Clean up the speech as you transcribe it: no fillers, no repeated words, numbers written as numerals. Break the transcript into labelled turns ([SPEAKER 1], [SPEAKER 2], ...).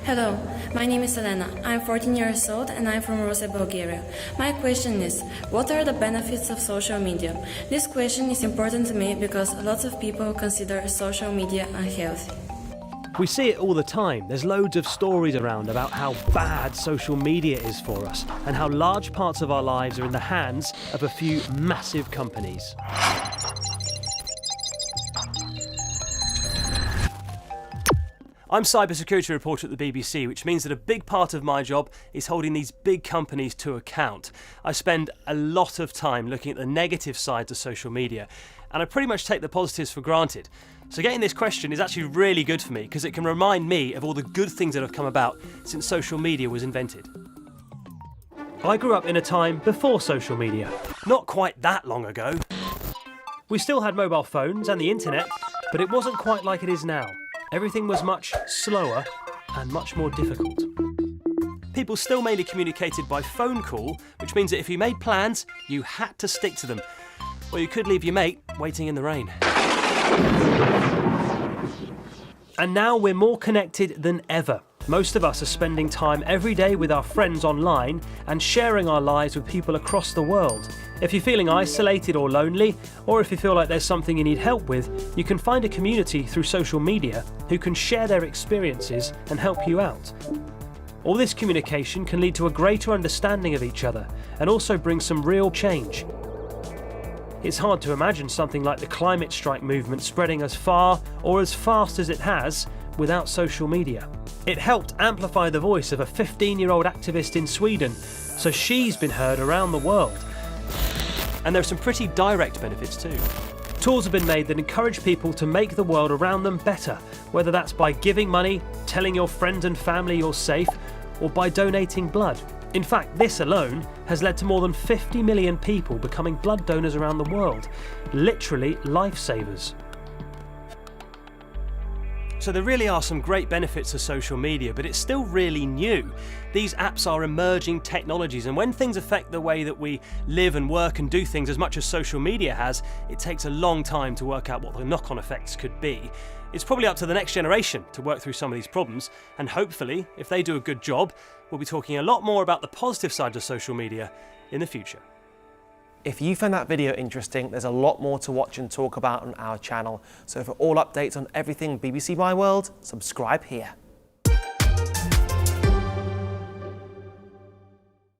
[SPEAKER 1] Hello, my name is Elena. I'm 14 years old and I'm from Russia, Bulgaria. My question is, what are the benefits of social media? This question is important to me because lots of people consider social media unhealthy.
[SPEAKER 2] We see it all the time. There's loads of stories around about how bad social media is for us and how large parts of our lives are in the hands of a few massive companies. I'm cybersecurity reporter at the BBC, which means that a big part of my job is holding these big companies to account. I spend a lot of time looking at the negative sides of social media, and I pretty much take the positives for granted. So getting this question is actually really good for me because it can remind me of all the good things that have come about since social media was invented. I grew up in a time before social media, not quite that long ago. We still had mobile phones and the internet, but it wasn't quite like it is now. Everything was much slower and much more difficult. People still mainly communicated by phone call, which means that if you made plans, you had to stick to them. Or you could leave your mate waiting in the rain. And now we're more connected than ever. Most of us are spending time every day with our friends online and sharing our lives with people across the world. If you're feeling isolated or lonely, or if you feel like there's something you need help with, you can find a community through social media who can share their experiences and help you out. All this communication can lead to a greater understanding of each other and also bring some real change. It's hard to imagine something like the climate strike movement spreading as far or as fast as it has without social media. It helped amplify the voice of a 15-year-old activist in Sweden, so she's been heard around the world. And there are some pretty direct benefits too. Tools have been made that encourage people to make the world around them better, whether that's by giving money, telling your friends and family you're safe, or by donating blood. In fact, this alone has led to more than 50 million people becoming blood donors around the world, literally lifesavers. So there really are some great benefits of social media, but it's still really new. These apps are emerging technologies, and when things affect the way that we live and work and do things as much as social media has, it takes a long time to work out what the knock-on effects could be. It's probably up to the next generation to work through some of these problems, and hopefully, if they do a good job, we'll be talking a lot more about the positive sides of social media in the future.
[SPEAKER 3] If you found that video interesting, there's a lot more to watch and talk about on our channel. So for all updates on everything BBC My World, subscribe here.